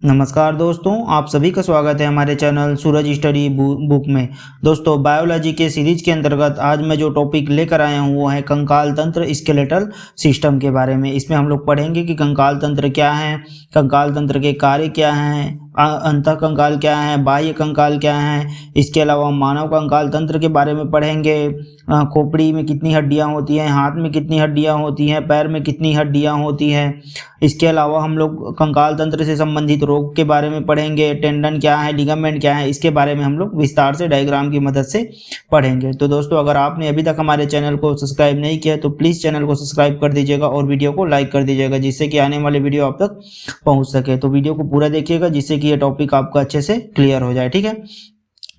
नमस्कार दोस्तों, आप सभी का स्वागत है हमारे चैनल सूरज स्टडी बुक में। दोस्तों, बायोलॉजी के सीरीज के अंतर्गत आज मैं जो टॉपिक लेकर आया हूँ वो है कंकाल तंत्र स्केलेटल सिस्टम के बारे में। इसमें हम लोग पढ़ेंगे कि कंकाल तंत्र क्या है, कंकाल तंत्र के कार्य क्या हैं, अंतः कंकाल क्या है, बाह्य कंकाल क्या है। इसके अलावा मानव कंकाल तंत्र के बारे में पढ़ेंगे। खोपड़ी में कितनी हड्डियाँ होती हैं, हाथ में कितनी हड्डियाँ होती हैं, पैर में कितनी हड्डियाँ होती हैं। इसके अलावा हम लोग कंकाल तंत्र से संबंधित रोग के बारे में पढ़ेंगे। टेंडन क्या है, लिगामेंट क्या है, इसके बारे में हम लोग विस्तार से डायग्राम की मदद से पढ़ेंगे। तो दोस्तों, अगर आपने अभी तक हमारे चैनल को सब्सक्राइब नहीं किया तो प्लीज़ चैनल को सब्सक्राइब कर दीजिएगा और वीडियो को लाइक कर दीजिएगा, जिससे कि आने वाले वीडियो आप तक पहुँच सके। तो वीडियो को पूरा देखिएगा जिससे कि ये टॉपिक आपका अच्छे से क्लियर हो जाए। ठीक है,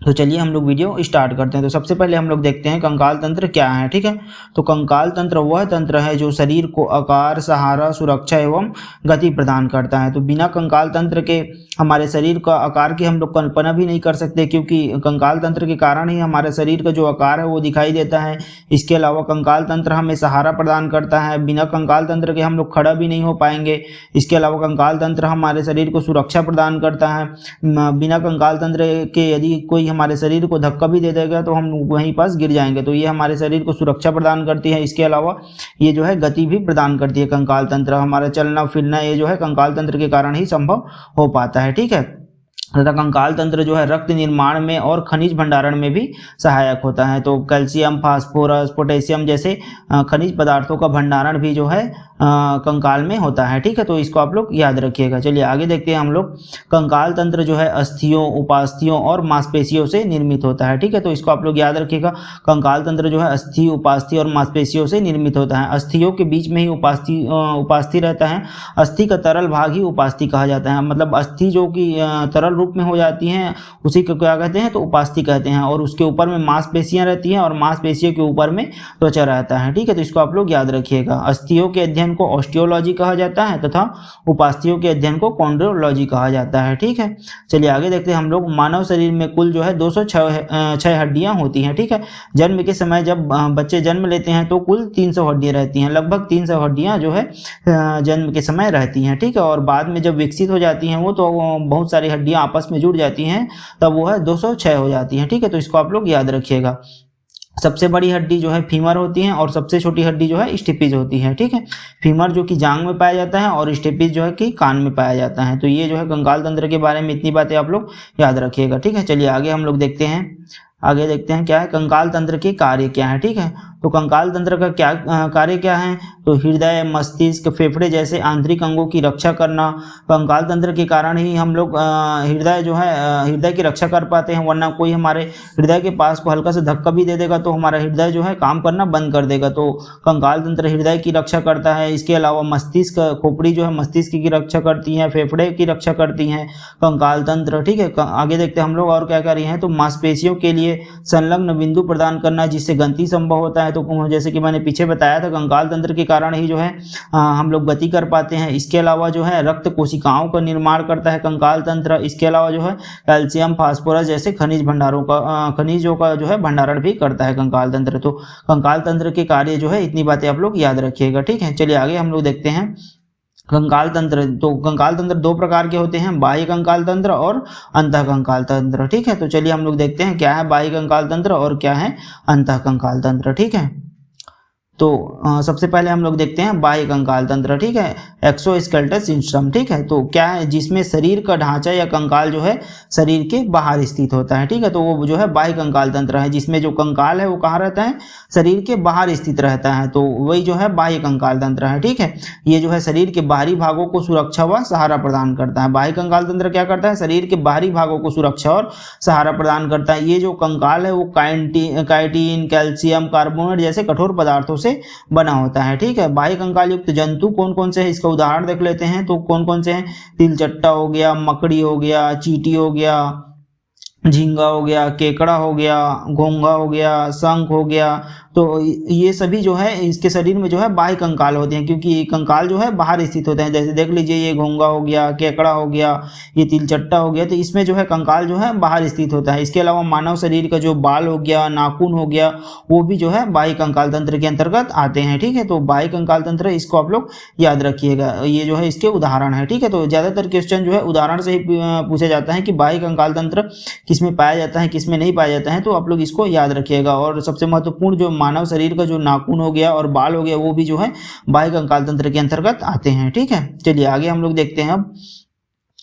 तो चलिए हम लोग वीडियो स्टार्ट करते हैं। तो सबसे पहले हम लोग देखते हैं कंकाल तंत्र क्या है। ठीक है, तो कंकाल तंत्र वह तंत्र है जो शरीर को आकार, सहारा, सुरक्षा एवं गति प्रदान करता है। तो बिना कंकाल तंत्र के हमारे शरीर का आकार की हम लोग कल्पना भी नहीं कर सकते, क्योंकि कंकाल तंत्र के कारण ही हमारे शरीर का जो आकार है वो दिखाई देता है। इसके अलावा कंकाल तंत्र हमें सहारा प्रदान करता है। बिना कंकाल तंत्र के हम लोग खड़ा भी नहीं हो पाएंगे। इसके अलावा कंकाल तंत्र हमारे शरीर को सुरक्षा प्रदान करता है। बिना कंकाल तंत्र के यदि कोई हमारे शरीर को धक्का भी दे देगा तो हम वहीं पास गिर जाएंगे। तो ये हमारे शरीर को सुरक्षा प्रदान करती है। इसके अलावा ये जो है गति भी प्रदान करती है। कंकाल तंत्र हमारा चलना फिरना ये जो है कंकाल तंत्र के कारण ही संभव हो पाता है। ठीक है, तथा कंकाल तंत्र जो है रक्त निर्माण में और खनिज भंडारण में भी सहायक होता है। तो कैल्शियम, फास्फोरस, पोटेशियम जैसे खनिज पदार्थों का भंडारण भी जो है कंकाल में होता है। ठीक है, तो इसको आप लोग याद रखिएगा। चलिए आगे देखते हैं हम लोग। कंकाल तंत्र जो है अस्थियों, उपास्थियों और मांसपेशियों से निर्मित होता है। ठीक है, तो इसको आप लोग याद रखिएगा। कंकाल तंत्र जो है अस्थि, उपास्थि और मांसपेशियों से निर्मित होता है। अस्थियों के बीच में ही उपास्थि रहता है। अस्थि का तरल भाग ही उपास्थि कहा जाता है। मतलब अस्थि जो कि तरल रूप में हो जाती हैं उसी को क्या कहते हैं, तो उपास्थि कहते हैं। और उसके ऊपर में मांसपेशियां रहती हैं और मांसपेशियों के ऊपर में त्वचा रहता है। ठीक है, तो इसको आप लोग याद रखिएगा। अस्थियों के अध्ययन को ऑस्टियोलॉजी कहा जाता है तथा उपास्थियों के अध्ययन को कॉन्ड्रोलॉजी कहा जाता है। ठीक है, चलिए आगे देखते हैं हम लोग। मानव शरीर में कुल जो है 206 हड्डियां होती हैं। ठीक है, जन्म के समय जब बच्चे जन्म लेते हैं तो कुल 300 हड्डियां रहती हैं। लगभग 300 हड्डियां जो है जन्म के समय रहती हैं। ठीक है, और बाद में जब विकसित हो जाती हैं वो तो बहुत सारी हड्डियां आपस में जुड़ जाती हैं, तब वो है 206 हो जाती हैं। ठीक है, तो इसको आप लोग याद रखिएगा। सबसे बड़ी हड्डी जो है फीमर होती है और सबसे छोटी हड्डी जो है स्टेपिज होती है। ठीक है, फीमर जो कि जांग में पाया जाता है और स्टेपिज जो है कि कान में पाया जाता है। तो ये जो है कंकाल तंत्र के बारे में इतनी बातें आप लोग याद रखिएगा। ठीक है, चलिए आगे हम लोग देखते हैं। आगे देखते हैं क्या है कंकाल तंत्र के कार्य क्या है। ठीक है, तो कंकाल तंत्र का क्या कार्य क्या है, तो हृदय, मस्तिष्क, फेफड़े जैसे आंतरिक अंगों की रक्षा करना। कंकाल तंत्र के कारण ही हम लोग हृदय जो है हृदय की रक्षा कर पाते हैं, वरना कोई हमारे हृदय के पास को हल्का सा धक्का भी दे देगा तो हमारा हृदय जो है काम करना बंद कर देगा। तो कंकाल तंत्र हृदय की रक्षा करता है। इसके अलावा मस्तिष्क, खोपड़ी जो है मस्तिष्क की रक्षा करती है, फेफड़े की रक्षा करती हैं कंकाल तंत्र। ठीक है, आगे देखते हैं हम लोग और क्या कर रही हैं। तो मांसपेशियों के लिए संलग्न बिंदु प्रदान करना जिससे गति संभव होता है। तो जैसे कि मैंने पीछे बताया था कंकाल तंत्र के कारण ही जो है हम लोग गति कर पाते हैं। इसके अलावा जो है रक्त कोशिकाओं का निर्माण करता है कंकाल तंत्र। इसके अलावा जो है कैल्शियम, फास्फोरस जैसे खनिजों का जो है भंडारण भी करता है कंकाल तंत्र। तो कंकाल तंत्र के कार्य जो है इतनी बातें आप लोग याद रखिएगा। ठीक है, चलिए आगे हम लोग देखते हैं कंकाल तंत्र। तो कंकाल तंत्र दो प्रकार के होते हैं, बाह्य कंकाल तंत्र और अंतः कंकाल तंत्र। ठीक है, तो चलिए हम लोग देखते हैं क्या है बाह्य कंकाल तंत्र और क्या है अंतः कंकाल तंत्र। ठीक है, तो सबसे पहले हम लोग देखते हैं बाह्य कंकाल तंत्र। ठीक है, एक्सोस्केलेटल सिस्टम। ठीक है, तो क्या है, जिसमें शरीर का ढांचा या कंकाल जो है शरीर के बाहर स्थित होता है। ठीक है, तो वो जो है बाह्य कंकाल तंत्र है, जिसमें जो कंकाल है वो कहाँ रहता है, शरीर के बाहर स्थित रहता है। तो वही जो है बाह्य कंकाल तंत्र है। ठीक है, ये जो है शरीर के बाहरी भागों को सुरक्षा व सहारा प्रदान करता है। बाह्य कंकाल तंत्र क्या करता है, शरीर के बाहरी भागों को सुरक्षा और सहारा प्रदान करता है। ये जो कंकाल है वो काइटिन, कैल्शियम कार्बोनेट जैसे कठोर पदार्थों से बना होता है। ठीक है, बाह्य कंकाल युक्त जंतु कौन कौन से हैं इसका उदाहरण देख लेते हैं। तो कौन कौन से हैं, तिलचट्टा हो गया, मकड़ी हो गया, चींटी हो गया, झींगा हो गया, केकड़ा हो गया, घोंघा हो गया, शंख हो गया। तो तो ये सभी जो है इसके शरीर में जो है बाह्य कंकाल होते हैं, क्योंकि कंकाल जो है बाहर स्थित होते हैं। जैसे देख लीजिए ये घोंगा हो गया, केकड़ा हो गया, ये तिलचट्टा हो गया, तो इसमें जो है कंकाल जो है बाहर स्थित होता है। इसके अलावा मानव शरीर का जो बाल हो गया, नाखून हो गया, वो भी जो है बाह्य कंकाल तंत्र के अंतर्गत आते हैं। ठीक है, तो बाह्य कंकाल तंत्र इसको आप लोग याद रखिएगा, ये जो है इसके उदाहरण है। ठीक है, तो ज्यादातर क्वेश्चन जो है उदाहरण से ही पूछा जाता है कि बाह्य कंकाल तंत्र किसमें पाया जाता है, किसमें नहीं पाया जाता है, तो आप लोग इसको याद रखिएगा। और सबसे महत्वपूर्ण जो मानव शरीर का जो नाखून हो गया और बाल हो गया, वो भी जो है बाह्य कंकाल तंत्र के अंतर्गत आते हैं। ठीक है, चलिए आगे हम लोग देखते हैं अब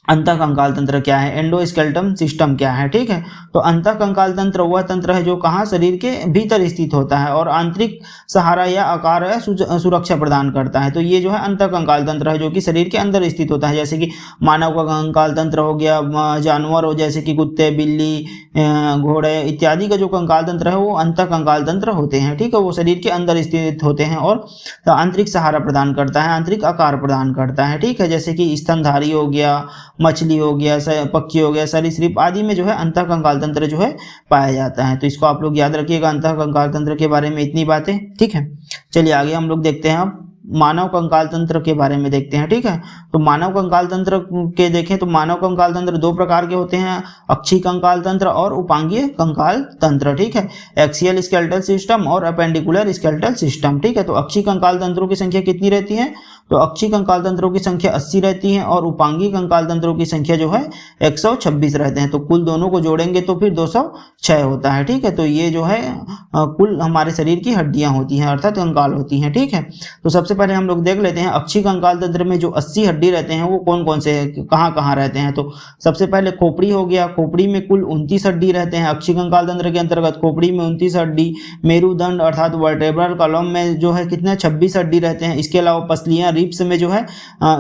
अंतःकंकाल तंत्र क्या है, एंडोस्केलेटन सिस्टम क्या है। ठीक है, तो अंतःकंकाल तंत्र वह तंत्र है जो कहाँ शरीर के भीतर स्थित होता है और आंतरिक सहारा या आकार या सुरक्षा प्रदान करता है। तो ये जो है अंतःकंकाल तंत्र है जो कि शरीर के अंदर स्थित होता है। जैसे कि मानव का कंकाल तंत्र हो गया, जानवर हो जैसे कि कुत्ते, बिल्ली, घोड़े इत्यादि का जो कंकाल तंत्र है वो अंतःकंकाल तंत्र होते हैं। ठीक है, वो शरीर के अंदर स्थित होते हैं और आंतरिक सहारा प्रदान करता है, आंतरिक आकार प्रदान करता है। ठीक है, जैसे कि स्तनधारी हो गया, मछली हो गया, पक्षी हो गया, सरीसृप आदि में जो है अंतःकंकाल तंत्र जो है पाया जाता है। तो इसको आप लोग याद रखिएगा, अंतःकंकाल तंत्र के बारे में इतनी बातें। ठीक है, चलिए आगे हम लोग देखते हैं अब मानव कंकाल तंत्र के बारे में देखते हैं। ठीक है, तो मानव कंकाल तंत्र के देखें तो मानव कंकाल तंत्र दो प्रकार के होते हैं, अक्षीय कंकाल तंत्र और उपांगीय कंकाल तंत्र। ठीक है, एक्सियल स्केलेटल सिस्टम और अपेंडिकुलर स्केलेटल सिस्टम। ठीक है, तो अक्षीय कंकाल तंत्रों की संख्या कितनी रहती है, तो अक्षीय कंकाल तंत्रों की संख्या 80 रहती है और उपांगीय कंकाल तंत्रों की संख्या जो है 126 रहते हैं। तो कुल दोनों को जोड़ेंगे तो फिर 206 होता है। ठीक है, तो ये जो है कुल हमारे शरीर की हड्डियां होती हैं, अर्थात कंकाल होती हैं। ठीक है, तो सबसे पहले हम लोग देख लेते हैं अक्षीय कंकाल तंत्र में जो 80 हड्डी रहते हैं वो कौन कौन से कहाँ कहाँ रहते हैं। तो सबसे पहले खोपड़ी हो गया, खोपड़ी में कुल 29 हड्डी रहते हैं अक्षीय कंकाल तंत्र के अंतर्गत। खोपड़ी में 29 हड्डी। मेरुदंड अर्थात वर्टेब्रल कॉलम में जो है कितने 26 हड्डी रहते हैं। इसके अलावा पसलियां, रिब्स में जो है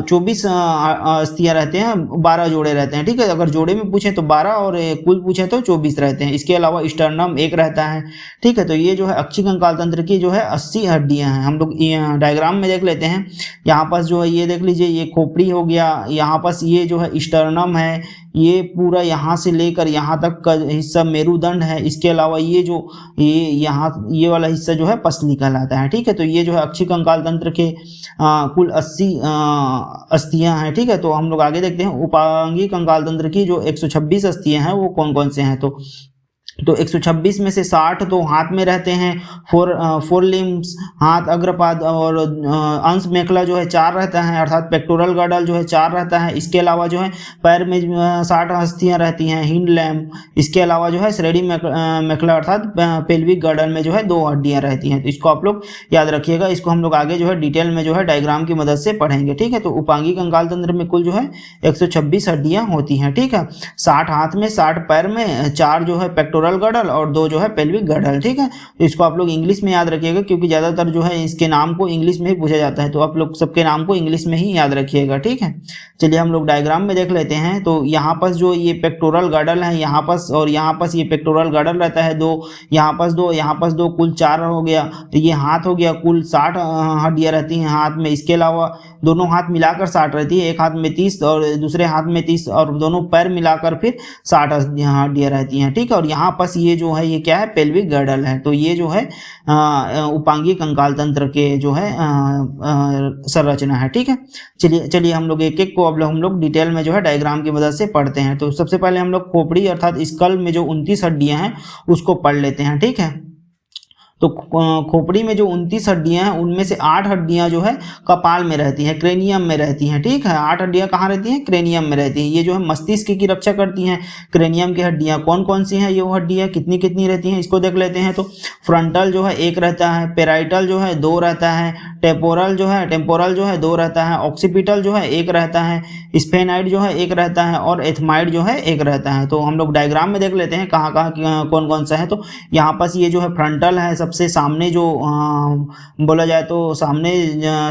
24 अस्थियां रहते हैं, 12 जोड़े रहते हैं। ठीक है, अगर जोड़े में पूछे तो 12 और कुल पूछे तो 24 रहते हैं। इसके अलावा स्टर्नम एक रहता है। ठीक है, तो ये जो है अक्षीय कंकाल तंत्र की जो है 80 हड्डियां हैं। हम लोग डायग्राम में देख लेते हैं। यहाँ पास जो है ये देख लीजिए, ये खोपड़ी हो गया, यहाँ पास ये जो है स्टर्नम है, ये पूरा यहाँ से लेकर यहाँ तक का हिस्सा मेरुदंड है। इसके अलावा ये जो यहाँ ये वाला हिस्सा जो है पसली कहलाता है। ठीक है, तो ये जो है अक्षीय कंकाल तंत्र के कुल 80 अस्थियां हैं। ठीक है, तो हम लोग आगे देखते हैं उपांगीय कंकाल तंत्र की जो 126 अस्थियां हैं वो कौन कौन से हैं। तो 126 में से 60 तो हाथ में रहते हैं, फोर लिम्स, हाथ, अग्रपाद और अंश मेखला जो है 4 रहता है, अर्थात पेक्टोरल गर्डल जो है 4 रहता है। इसके अलावा जो है पैर में 60 अस्थियां रहती हैं, हिंड लैम्ब। इसके अलावा जो है श्रेणी मेखला अर्थात पेल्विक गर्डल में जो है 2 हड्डियां रहती हैं। तो इसको आप लोग याद रखिएगा, इसको हम लोग आगे जो है डिटेल में जो है डायग्राम की मदद से पढ़ेंगे। ठीक है, तो उपांगीय कंकाल तंत्र में कुल जो है 126 हड्डियां होती हैं। ठीक है, 60 हाथ में, 60 पैर में, 4 जो है पेक्टोरल गर्डल और 2 जो है पेल्विक गर्डल। ठीक है, तो इसको आप लोग इंग्लिश में याद रखिएगा क्योंकि ज्यादातर जो है इसके नाम को इंग्लिश में ही पूछा जाता है, तो आप लोग सबके नाम को इंग्लिश में ही याद रखिएगा। ठीक है, चलिए हम लोग डायग्राम में देख लेते हैं। तो यहाँ पास जो ये पेक्टोरल गर्डल है, यहाँ पास और यहाँ पास ये पेक्टोरल गर्डल रहता है 2, यहाँ पास 2, यहाँ पास 2, कुल 4 हो गया। ये हाथ हो गया, कुल 60 हड्डियां रहती हैं हाथ में। इसके अलावा दोनों हाथ मिलाकर 60 रहती है, एक हाथ में 30 और दूसरे हाथ में 30 और दोनों पैर मिलाकर फिर 60 हड्डियां रहती हैं। ठीक है, और यहाँ पास ये जो है ये क्या है, पेल्विक गर्डल है। तो ये जो है उपांगीय कंकाल तंत्र के जो है संरचना है। ठीक है, चलिए हम लोग एक एक को अब हम लोग डिटेल में जो है डायग्राम की मदद से पढ़ते हैं। तो सबसे पहले हम लोग खोपड़ी अर्थात स्कल में जो 29 हड्डियां हैं उसको पढ़ लेते हैं। ठीक है, तो खोपड़ी में जो 29 हड्डियां हैं उनमें से 8 हड्डियां जो है कपाल में रहती हैं, क्रेनियम में रहती हैं। ठीक है, 8 हड्डियां कहाँ रहती हैं, क्रेनियम में रहती हैं। ये जो है मस्तिष्क की रक्षा करती हैं। क्रेनियम की हड्डियां कौन कौन सी हैं, ये हड्डियां कितनी कितनी रहती हैं इसको देख लेते हैं। तो फ्रंटल जो है 1 रहता है, पेराइटल जो है 2 रहता है, टेम्पोरल जो है 2 रहता है, ऑक्सीपिटल जो है 1 रहता है, स्फेनाइड जो है 1 रहता है और एथमाइड जो है 1 रहता है। तो हम लोग डायग्राम में देख लेते हैं कहाँ कहाँ कौन कौन सा है। तो यहाँ पास ये जो है फ्रंटल है, सबसे सामने जो बोला जाए तो सामने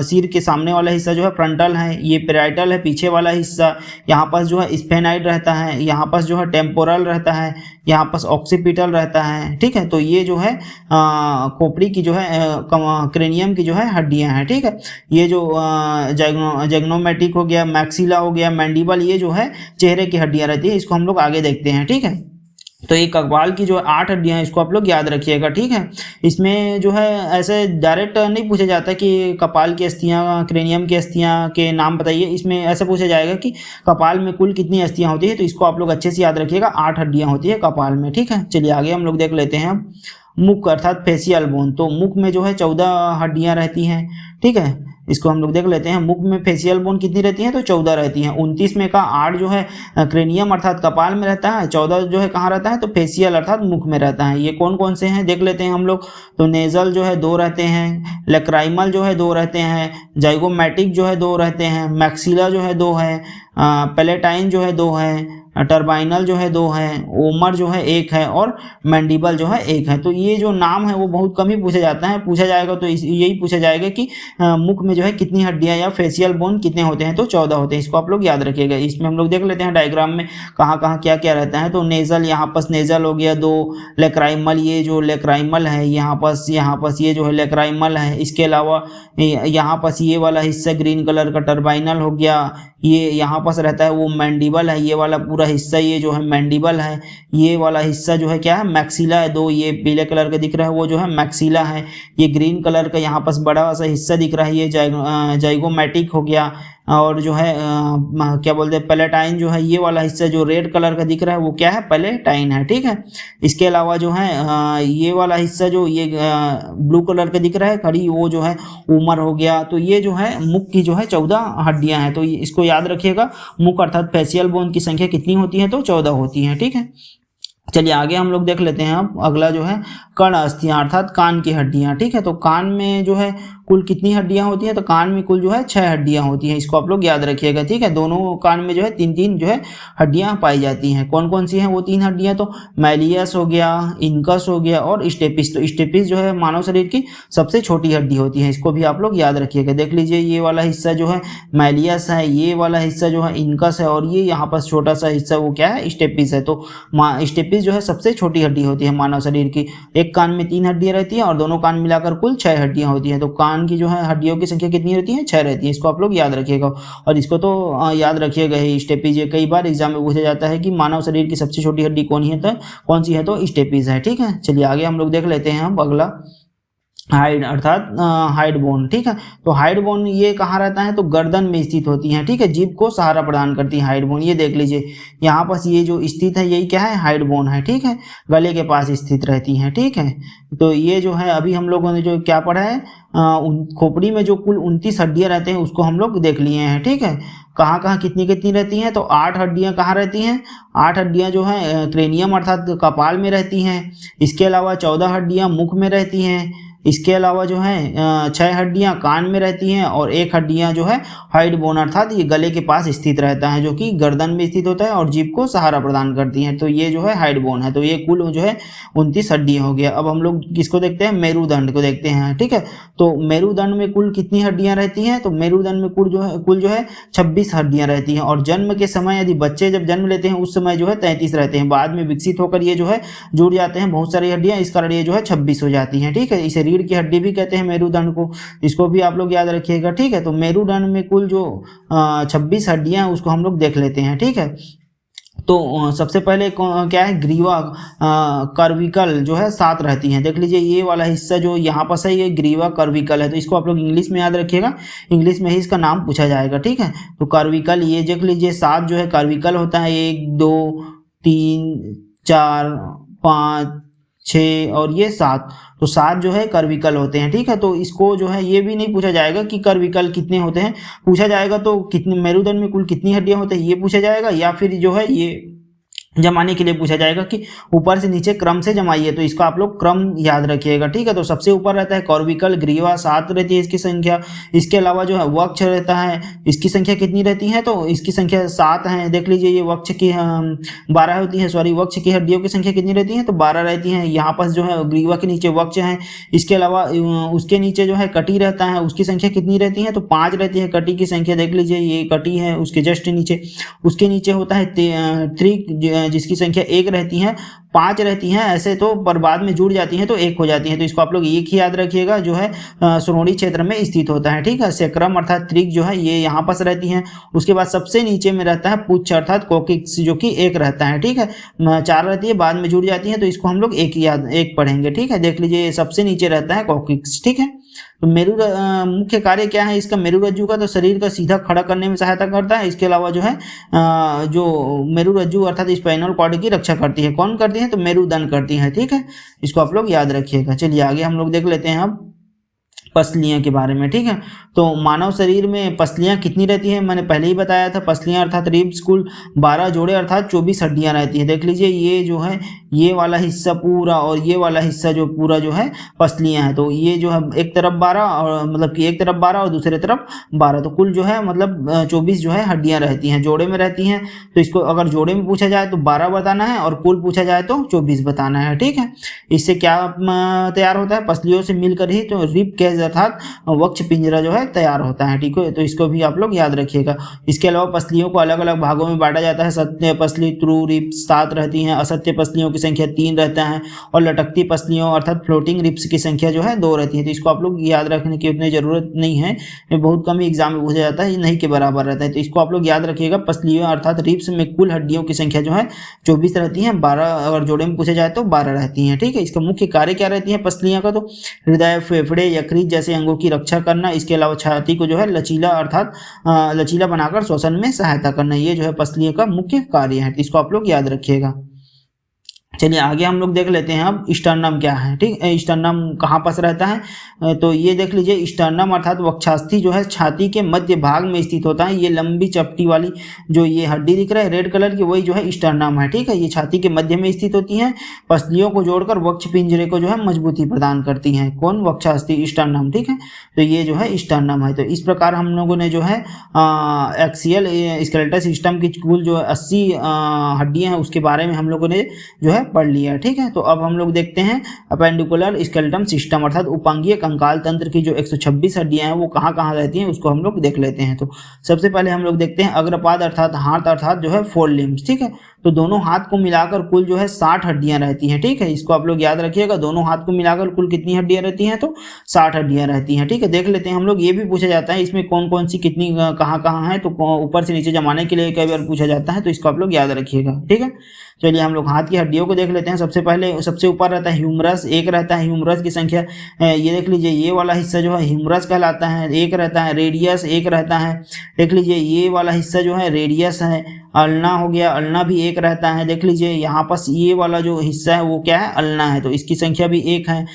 सिर के सामने वाला हिस्सा जो है फ्रंटल है। ये पेराइटल है, पीछे वाला हिस्सा। यहाँ पास जो है स्फेनाइड रहता है, यहाँ पास जो है टेम्पोरल रहता है, यहाँ पास ऑक्सीपिटल रहता है। ठीक है, तो ये जो है खोपड़ी की जो है क्रेनियम की जो है हड्डियां हैं। ठीक है, ये जो जैग्नोमेटिक हो गया, मैक्सिला हो गया, मैंडिबल, ये जो है चेहरे की हड्डियां रहती है। इसको हम लोग आगे देखते हैं। ठीक है, तो ये कपाल की जो 8 हड्डियां हैं इसको आप लोग याद रखिएगा, ठीक है। इसमें जो है ऐसे डायरेक्ट नहीं पूछा जाता कि कपाल की अस्थियां, क्रेनियम की अस्थियां के नाम बताइए। इसमें ऐसा पूछा जाएगा कि कपाल में कुल कितनी अस्थियां होती है, तो इसको आप लोग अच्छे से याद रखिएगा, 8 हड्डियां होती है कपाल में, ठीक है। चलिए आगे हम लोग देख लेते हैं अब मुख अर्थात फेशियल बोन। तो मुख में जो है 14 हड्डियां रहती हैं, ठीक है। इसको हम लोग देख लेते हैं, मुख में फेशियल बोन कितनी रहती है, तो 14 रहती हैं। 29 में का 8 जो है क्रेनियम अर्थात कपाल में रहता है, 14 जो है कहाँ रहता है, तो फेशियल अर्थात मुख में रहता है। ये कौन कौन से हैं देख लेते हैं हम लोग। तो नेजल जो है 2 रहते हैं, लेक्राइमल जो है 2 रहते हैं, जाइगोमैटिक जो है 2 रहते हैं, मैक्सिला जो है 2 है, पैलेटाइन जो है 2 है, टर्बाइनल जो है 2 है, ओमर जो है 1 है और मैंडिबल जो है 1 है। तो ये जो नाम है वो बहुत कम ही पूछा जाता है, पूछा जाएगा तो यही पूछा जाएगा कि मुख में जो है कितनी हड्डियां या फेशियल बोन कितने होते हैं, तो 14 होते हैं। इसको आप लोग याद रखिएगा। इसमें हम लोग देख लेते हैं डायग्राम में कहाँ कहाँ क्या क्या रहता है। तो नेजल, यहाँ पर नेजल हो गया 2, लेक्राइमल, ये जो लेक्राइमल है यहाँ पर ये जो है लेक्राइमल है। इसके अलावा यहाँ पर ये वाला हिस्सा ग्रीन कलर का टर्बाइनल हो गया, ये यहाँ पर रहता है वो मैंडिबल है, ये वाला पूरा हिस्सा ये जो है मैंडिबल है, ये वाला हिस्सा जो है क्या है, मैक्सिला है। 2 ये पीले कलर का दिख रहा है वो जो है मैक्सिला है। ये ग्रीन कलर का यहाँ पर बड़ा सा हिस्सा दिख रहा है ये जाइगोमैटिक हो गया। और जो है क्या बोलते हैं, पैलेटाइन जो है, ये वाला हिस्सा जो रेड कलर का दिख रहा है वो क्या है, पैलेटाइन है, ठीक है। इसके अलावा जो है ये वाला हिस्सा जो ये ब्लू कलर का दिख रहा है खड़ी, वो जो है उमर हो गया। तो ये जो है मुख की जो है 14 हड्डियां हैं। तो इसको याद रखिएगा, मुख अर्थात फेशियल बोन की संख्या कितनी होती है, तो 14 होती है, ठीक है। चलिए आगे हम लोग देख लेते हैं। अब अगला जो है कर्ण अस्थियां अर्थात कान की हड्डियां, ठीक है। तो कान में जो है कुल कितनी हड्डियां होती हैं, तो कान में कुल जो है 6 हड्डियां होती हैं। इसको आप लोग याद रखिएगा, ठीक है। दोनों कान में जो है 3-3 जो है हड्डियां पाई जाती हैं। कौन कौन सी हैं वो 3 हड्डियां, तो मैलियस हो गया, इनकस हो गया और स्टेपिस। तो स्टेपिस जो है मानव शरीर की सबसे छोटी हड्डी होती है, इसको भी आप लोग याद रखिएगा। देख लीजिए, ये वाला हिस्सा जो है मैलियस है, ये वाला हिस्सा जो है इनकस है और ये यहाँ पर छोटा सा हिस्सा वो क्या है, स्टेपिस है। तो स्टेपिस जो है सबसे छोटी हड्डी होती है मानव शरीर की। एक कान में 3 हड्डियां रहती हैं और दोनों कान मिलाकर कुल 6 हड्डियां होती हैं। तो कान की जो है हड्डियों की संख्या कितनी रहती है, 6 रहती है। इसको आप लोग याद रखिएगा और इसको तो याद रखिएगा ही, स्टेपिस। ये कई बार एग्जाम में पूछा जाता है कि मानव शरीर की सबसे छोटी हड्डी कौन सी है, तो स्टेपिस है, ठीक है। चलिए आगे हम लोग देख लेते हैं अब अगला हाइड अर्थात हाइड बोन, ठीक है। तो हाइड बोन ये कहाँ रहता है, तो गर्दन में स्थित होती है, ठीक है। जीभ को सहारा प्रदान करती है हाइड बोन। ये देख लीजिए यहाँ पर ये जो स्थित है यही क्या है, हाइड बोन है, ठीक है। गले के पास स्थित रहती है, ठीक है। तो ये जो है अभी हम लोगों ने जो क्या पढ़ा है, खोपड़ी में जो कुल 29 हड्डियां रहते हैं उसको हम लोग देख लिए हैं, ठीक है। कहाँ कहाँ कितनी कितनी रहती हैं, तो 8 हड्डियां कहाँ रहती हैं, 8 हड्डियां जो है क्रेनियम अर्थात कपाल में रहती हैं। इसके अलावा 14 हड्डियां मुख में रहती हैं। इसके अलावा जो है 6 हड्डियां कान में रहती हैं और 1 हड्डियां जो है हाइड बोन अर्थात ये गले के पास स्थित रहता है, जो कि गर्दन में स्थित होता है और जीभ को सहारा प्रदान करती हैं। तो ये जो है हाइड बोन है। तो ये कुल जो है 29 हड्डियां हो गया। अब हम लोग किसको देखते हैं, मेरुदंड को देखते हैं, ठीक है। तो मेरुदंड में कुल कितनी हड्डियां रहती हैं, तो मेरुदंड में कुल जो है 26 हड्डियां रहती हैं। और जन्म के समय यदि बच्चे जब जन्म लेते हैं उस समय जो है 33 रहते हैं। बाद में विकसित होकर ये जो है जुड़ जाते हैं बहुत सारी हड्डियां, इस कारण ये जो है 26 हो जाती हैं, ठीक है। इसे रीढ़ की हड्डी भी कहते हैं मेरुदंड को, इसको भी आप लोग याद रखिएगा, ठीक है। तो मेरुदंड में कुल जो 26 हड्डियां हैं उसको हम लोग देख लेते हैं, ठीक है। तो सबसे पहले क्या है, ग्रीवा कर्विकल जो है 7 रहती हैं। देख लीजिए ये वाला हिस्सा जो यहाँ पर है ये ग्रीवा कर्विकल है। तो इसको आप लोग इंग्लिश में याद रखिएगा, इंग्लिश में ही इसका नाम पूछा जाएगा, ठीक है। तो कर्विकल ये देख लीजिए 7 जो है कर्विकल होता है, 1 2 3 4 5 6 और ये 7। तो 7 जो है कर्विकल होते हैं, ठीक है। तो इसको जो है ये भी नहीं पूछा जाएगा कि कर्विकल कितने होते हैं, पूछा जाएगा तो कितने मेरुदंड में कुल कितनी हड्डियां होते हैं ये पूछा जाएगा, या फिर जो है ये जमाने के लिए पूछा जाएगा कि ऊपर से नीचे क्रम से जमाइए। तो इसका आप लोग क्रम याद रखिएगा, ठीक है। तो सबसे ऊपर रहता है कर्विकल, ग्रीवा 7 रहती है इसकी संख्या। इसके अलावा जो है वक्ष रहता है, इसकी संख्या कितनी रहती है, तो इसकी संख्या 7 है। देख लीजिए ये वक्ष की 12 होती है, सॉरी वक्ष की हड्डियों की संख्या कितनी रहती है, तो 12 रहती है। यहाँ पर जो है ग्रीवा के नीचे वक्ष है। इसके अलावा उसके नीचे जो है कटी रहता है, उसकी संख्या कितनी रहती है, तो 5 रहती है कटी की संख्या। देख लीजिए ये कटी है उसके जस्ट नीचे, उसके नीचे होता है जिसकी संख्या 1 रहती है, 5 रहती हैं ऐसे तो, पर बाद में जुड़ जाती हैं तो 1 हो जाती हैं। तो इसको आप लोग एक ही याद रखिएगा, जो है श्रोणि क्षेत्र में स्थित होता है। ठीक है, सेक्रम अर्थात त्रिक जो है ये यहाँ पास रहती हैं। उसके बाद सबसे नीचे में रहता है पुच्छ अर्थात कोकिक्स, जो कि 1 रहता है। ठीक है, 4 रहती है, बाद में जुड़ जाती है, तो इसको हम लोग एक पढ़ेंगे। ठीक है, देख लीजिए सबसे नीचे रहता है कोकिक्स। ठीक है, तो मुख्य कार्य क्या है इसका, मेरुरज्जु का तो शरीर का सीधा खड़ा करने में सहायता करता है। इसके अलावा जो है जो मेरुरज्जु अर्थात स्पाइनल कॉर्ड की रक्षा करती है। कौन करती है, तो मेरुदंड करती है। ठीक है, इसको आप लोग याद रखिएगा। चलिए आगे हम लोग देख लेते हैं अब पसलियां के बारे में। ठीक है, तो मानव शरीर में पसलियां कितनी रहती हैं, मैंने पहले ही बताया था। पसलियां अर्थात रिब्स कुल 12 जोड़े अर्थात 24 हड्डियां रहती है। देख लीजिए ये जो है ये वाला हिस्सा पूरा और ये वाला हिस्सा जो पूरा जो है पसलियां हैं। तो ये जो है एक तरफ 12 और मतलब कि एक तरफ 12 और दूसरे तरफ 12, तो कुल जो है मतलब 24 जो है हड्डियां रहती हैं, जोड़े में रहती हैं। तो इसको अगर जोड़े में पूछा जाए तो 12 बताना है और कुल पूछा जाए तो 24 बताना है। ठीक है, इससे क्या तैयार होता है, पसलियों से मिलकर ही तो रिब केज अर्थात वक्ष पिंजरा जो है तैयार होता है। ठीक है, तो इसको भी आप लोग याद रखिएगा। इसके अलावा पसलियों को अलग अलग भागों में बांटा जाता है। सत्य पसली ट्रू रिब्स 7 रहती हैं, असत्य पसलियों की संख्या 3 रहता है और लटकती पसलियों अर्थात फ्लोटिंग रिब्स की संख्या जो है 2 रहती है। तो इसको आप लोग याद रखने की उतनी जरूरत नहीं है, ये बहुत कम एग्जाम में पूछा जाता है, ये नहीं के बराबर रहता है। तो इसको आप लोग याद रखिएगा, पसलियों अर्थात रिब्स में कुल हड्डियों की संख्या जो है 24 रहती है, 12 अगर जोड़े में पूछा जाए तो 12 रहती हैं। ठीक है, इसका मुख्य कार्य क्या रहती है पसलियां का, तो हृदय, फेफड़े, यकृत जैसे अंगों की रक्षा करना। इसके अलावा छाती को जो है लचीला अर्थात लचीला बनाकर श्वसन में सहायता करना, ये जो है पसलियों का मुख्य कार्य है। इसको आप लोग याद रखिएगा। चलिए आगे हम लोग देख लेते हैं अब स्टर्नम क्या है। ठीक है, स्टर्नम कहाँ पास रहता है, तो ये देख लीजिए स्टर्नम अर्थात वक्षास्थि जो है छाती के मध्य भाग में स्थित होता है। ये लंबी चपटी वाली जो ये हड्डी दिख रहा है रेड कलर की, वही जो है स्टर्नम है। ठीक है, ये छाती के मध्य में स्थित होती है, पसलियों को जोड़कर वक्ष पिंजरे को जो है मजबूती प्रदान करती है। कौन, वक्षास्थि, स्टर्नम। ठीक है, तो ये जो है स्टर्नम है। तो इस प्रकार हम लोगों ने जो है एक्सियल स्केलेटल सिस्टम की कुल जो 80 हड्डियां हैं उसके बारे में हम लोगों ने जो है पढ़ लिया। ठीक है, तो अब हम लोग देखते हैं अपेंडिकुलर स्केलेटल सिस्टम अर्थात उपांगीय कंकाल तंत्र की जो 126 हड्डियां हैं वो कहाँ कहाँ रहती हैं उसको हम लोग देख लेते हैं। तो सबसे पहले हम लोग देखते हैं अग्रपाद अर्थात हाथ अर्थात जो है 4 लिम्स। ठीक है, तो दोनों हाथ को मिलाकर कुल जो है 60 हड्डियां रहती हैं। ठीक है, इसको आप लोग याद रखिएगा, दोनों हाथ को मिलाकर कुल कितनी हड्डियां रहती हैं, तो 60 हड्डियां रहती हैं। ठीक है, देख लेते हैं हम लोग, ये भी पूछा जाता है इसमें कौन कौन सी कितनी कहाँ कहाँ है, तो ऊपर से नीचे जमाने के लिए कई बार पूछा जाता है, तो इसको आप लोग याद रखिएगा। ठीक है, चलिए हम लोग हाथ की हड्डियों को देख लेते हैं। सबसे पहले सबसे ऊपर रहता है ह्यूमरस, 1 रहता है। ह्यूमरस की संख्या ये देख लीजिए, ये वाला हिस्सा जो है ह्यूमरस कहलाता है, 1 रहता है। रेडियस 1 रहता है, देख लीजिए ये वाला हिस्सा जो है रेडियस है। अल्ना हो गया, अल्ना भी 1 रहता है। देख लीजिए यहाँ पास ये वाला जो हिस्सा है वो क्या है, अल्ना है, तो इसकी संख्या भी 1 है।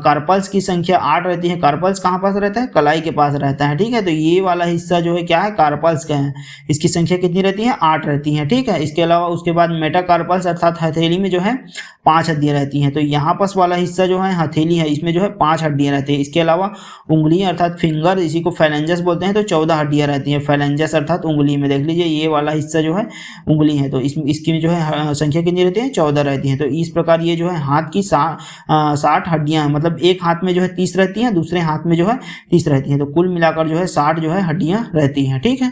कार्पल्स की संख्या 8 रहती है। कार्पल्स कहाँ पास रहता है, कलाई के पास रहता है। ठीक है, तो ये वाला हिस्सा जो है क्या है, कार्पल्स का है, इसकी संख्या कितनी रहती है, 8 रहती है। ठीक है, इसके अलावा उसके बाद मेटाकार्पल्स अर्थात हथेली में जो है 5 हड्डियां रहती हैं। तो यहाँ पास वाला हिस्सा जो है हथेली है, इसमें जो है 5 हड्डियां रहती है। इसके अलावा उंगली अर्थात फिंगर, इसी को फैलेंजस बोलते हैं, तो 14 हड्डियां रहती हैं। फैलेंजस अर्थात उंगली में, देख लीजिए ये वाला हिस्सा जो है उंगली है, तो इसकी जो है संख्या कितनी रहती है, 14 रहती है। तो इस प्रकार ये जो है हाथ की 60 हड्डियां, मतलब एक हाथ में जो है 30 रहती हैं, दूसरे हाथ में जो है 30 रहती हैं, तो कुल मिलाकर जो है 60 जो है हड्डियां रहती हैं। ठीक है,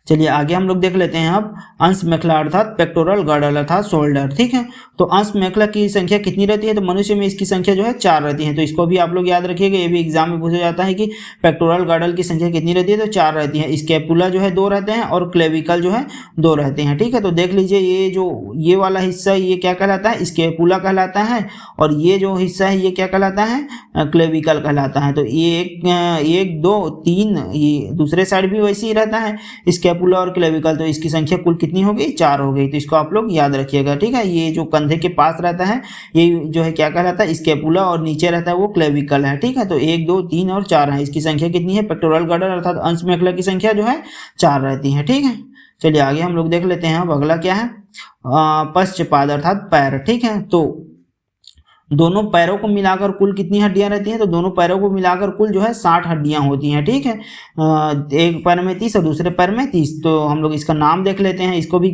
चलिए आगे हम लोग देख लेते हैं अब अंश मेखला अर्थात पेक्टोरल गर्डल अर्थात शोल्डर। ठीक है, तो अंश मेखला की संख्या कितनी रहती है, तो मनुष्य में इसकी संख्या जो है 4 रहती है। तो इसको भी आप लोग याद रखिएगा, ये भी एग्जाम में पूछा जाता है कि पेक्टोरल गर्डल की संख्या कितनी रहती है, तो 4 रहती है। स्कैपुला जो है 2 रहते हैं और क्लेविकल जो है 2 रहते हैं। ठीक है, तो देख लीजिए ये जो ये वाला हिस्सा ये क्या कहलाता है, स्कैपुला कहलाता है, और ये जो हिस्सा है ये क्या कहलाता है, क्लेविकल कहलाता है। तो ये 1 2 3 ये दूसरे साइड भी वैसे ही रहता है, स्कैपुला और क्लेविकल, तो इसकी संख्या कुल कितनी हो गई, 4 हो गई। तो इसको आप लोग याद रखिएगा। ठीक है, ये जो कंधे के पास रहता है ये जो है क्या कहलाता है, स्कैपुला, और नीचे रहता है वो क्लेविकल है। ठीक है, तो 1 2 3 और 4 है, इसकी संख्या कितनी है, पेक्टोरल गर्डल अर्थात अंश मेखला की संख्या जो है 4 रहती है। ठीक है, चलिए आगे हम लोग देख लेते हैं अब अगला क्या है, पश्चपाद अर्थात पैर। ठीक है, तो दोनों पैरों को मिलाकर कुल कितनी हड्डियां रहती हैं, तो दोनों पैरों को मिलाकर कुल जो है 60 हड्डियां होती हैं। ठीक है, एक पैर में 30 और दूसरे पैर में 30। तो हम लोग इसका नाम देख लेते हैं। इसको भी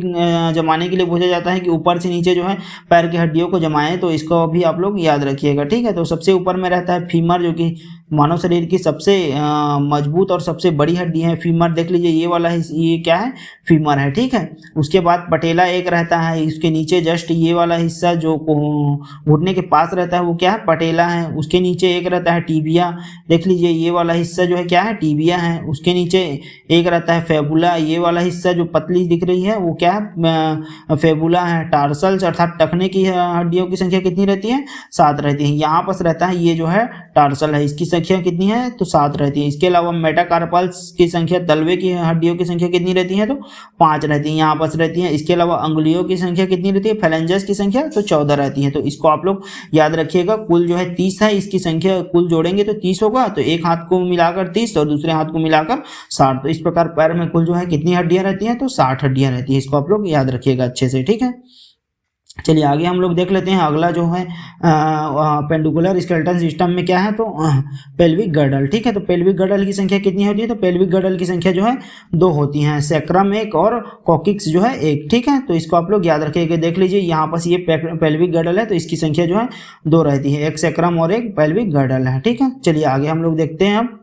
जमाने के लिए पूछा जाता है कि ऊपर से नीचे जो है पैर की हड्डियों को जमाएं, तो इसको भी आप लोग याद रखिएगा। ठीक है, तो सबसे ऊपर में रहता है फीमर, जो कि मानव शरीर की सबसे मजबूत और सबसे बड़ी हड्डी है फीमर। देख लीजिए ये वाला ये क्या है, फीमर है, ठीक है। उसके बाद पटेला एक रहता है, इसके नीचे जस्ट ये वाला हिस्सा जो घुटने के पास रहता है वो क्या है, पटेला है। उसके नीचे एक रहता है टीबिया, देख लीजिए ये वाला हिस्सा जो है क्या है, टीबिया है। उसके नीचे एक रहता है फेबुला, ये वाला हिस्सा जो पतली दिख रही है वो क्या है, फेबुला है। टार्सल्स अर्थात टखने की हड्डियों की संख्या कितनी रहती है, 7 रहती है। यहाँ पास रहता है ये जो है टार्सल है, इसकी संख्या कितनी है, तो 7 रहती है। इसके अलावा मेटाकार्पल्स की संख्या, तलवे की हड्डियों की संख्या कितनी रहती है, तो 5 रहती है, यहाँ पास रहती है। इसके अलावा अंगुलियों की संख्या कितनी रहती है, फेलेंजेस की संख्या तो 14 रहती है। तो इसको आप लोग याद रखिएगा, कुल जो है 30 है, इसकी संख्या कुल जोड़ेंगे तो 30 होगा। तो एक हाथ को मिलाकर 30 और दूसरे हाथ को मिलाकर 60। तो इस प्रकार पैर में कुल जो है कितनी हड्डियां रहती हैं, तो 60 हड्डियां रहती है। इसको आप लोग याद रखिएगा अच्छे से, ठीक है। चलिए आगे हम लोग देख लेते हैं। अगला जो है पेंडुकुलर स्केलेटन सिस्टम में क्या है, तो पेल्विक गर्डल, ठीक है। तो पेल्विक गर्डल की संख्या कितनी होती है, तो पेल्विक गर्डल की संख्या जो है 2 होती हैं, सैक्रम 1 और कॉकिक्स जो है 1, ठीक है। तो इसको आप लोग याद रखिएगा। देख लीजिए यहाँ पास ये पेल्विक गर्डल है, तो इसकी संख्या जो है 2 रहती है, एक सैक्रम और एक पेल्विक गर्डल है, ठीक है। चलिए आगे हम लोग देखते हैं अब।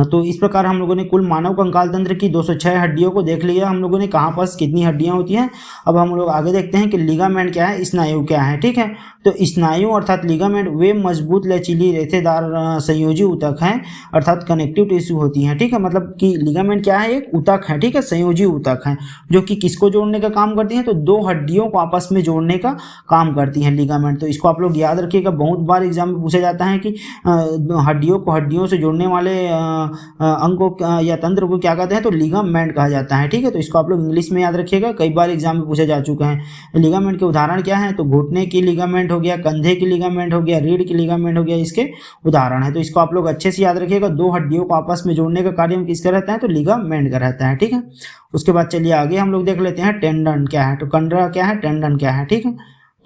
तो इस प्रकार हम लोगों ने कुल मानव कंकाल तंत्र की 206 हड्डियों को देख लिया हम लोगों ने, कहाँ पास कितनी हड्डियां होती हैं। अब हम लोग आगे देखते हैं कि लिगामेंट क्या है, स्नायु क्या है, ठीक है। तो स्नायु अर्थात लिगामेंट वे मजबूत लचीली रेशेदार संयोजी ऊतक हैं, अर्थात कनेक्टिव टिश्यू होती हैं, ठीक है। मतलब कि लिगामेंट क्या है, एक ऊतक है, ठीक है, संयोजी ऊतक है, जो कि किसको जोड़ने का काम करती हैं, तो 2 हड्डियों को आपस में जोड़ने का काम करती हैं लिगामेंट। तो इसको आप लोग याद रखिएगा, बहुत बार एग्जाम में पूछा जाता है कि हड्डियों को हड्डियों से जोड़ने वाले अंग को या तंत्र को क्या कहते हैं, तो लिगामेंट कहा जाता है, ठीक है। तो इसको आप लोग इंग्लिश में याद रखिएगा, कई बार एग्जाम में पूछा जा चुका है। लिगामेंट के उदाहरण क्या है, तो घुटने की लिगामेंट हो गया, कंधे की लिगामेंट हो गया, रीढ़ की लिगामेंट हो गया, इसके उदाहरण है। तो इसको आप लोग अच्छे से याद रखिएगा, 2 हड्डियों को आपस में जोड़ने का कार्य किसका रहता है, तो लिगामेंट का रहता है, ठीक है। उसके बाद चलिए आगे हम लोग देख लेते हैं टेंडन क्या है, तो कंडरा क्या है, टेंडन क्या है, ठीक है।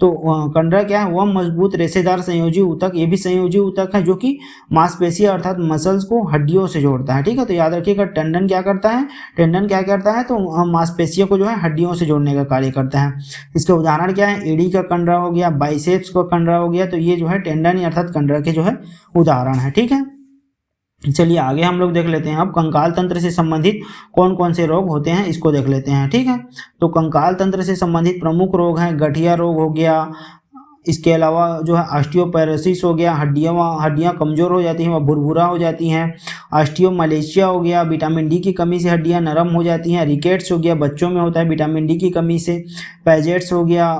तो कंडरा क्या है, वह मजबूत रेशेदार संयोजी ऊतक, ये भी संयोजी ऊतक है जो कि मांसपेशियां अर्थात मसल्स को हड्डियों से जोड़ता है, ठीक है। तो याद रखिएगा टेंडन क्या करता है, टेंडन क्या करता है, तो मांसपेशियों को जो है हड्डियों से जोड़ने का कार्य करता है। इसके उदाहरण क्या है, एडी का कंडरा हो गया, बाइसेप्स का कंडरा हो गया, तो ये जो है टेंडन अर्थात कंडरा के जो है उदाहरण है, ठीक है। चलिए आगे हम लोग देख लेते हैं अब कंकाल तंत्र से संबंधित कौन कौन से रोग होते हैं, इसको देख लेते हैं, ठीक है। तो कंकाल तंत्र से संबंधित प्रमुख रोग हैं, गठिया रोग हो गया, इसके अलावा जो है ऑस्टियोपेरोसिस हो गया, हड्डियां कमज़ोर हो जाती हैं, वह भुरभुरा हो जाती हैं। ऑस्टियोमलेशिया हो गया, विटामिन डी की कमी से हड्डियां नरम हो जाती हैं। रिकेट्स हो गया, बच्चों में होता है विटामिन डी की कमी से। पैजेट्स हो गया,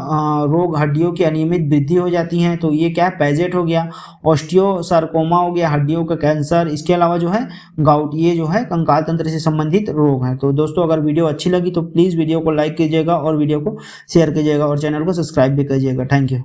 रोग हड्डियों की अनियमित वृद्धि हो जाती हैं, तो ये क्या है, पैजेट हो गया। ऑस्टियोसार्कोमा हो गया, हड्डियों का कैंसर। इसके अलावा जो है गाउट, ये जो है कंकाल तंत्र से संबंधित रोग हैं। तो दोस्तों अगर वीडियो अच्छी लगी तो प्लीज़ वीडियो को लाइक कीजिएगा और वीडियो को शेयर कीजिएगा और चैनल को सब्सक्राइब भी कीजिएगा। Thank you.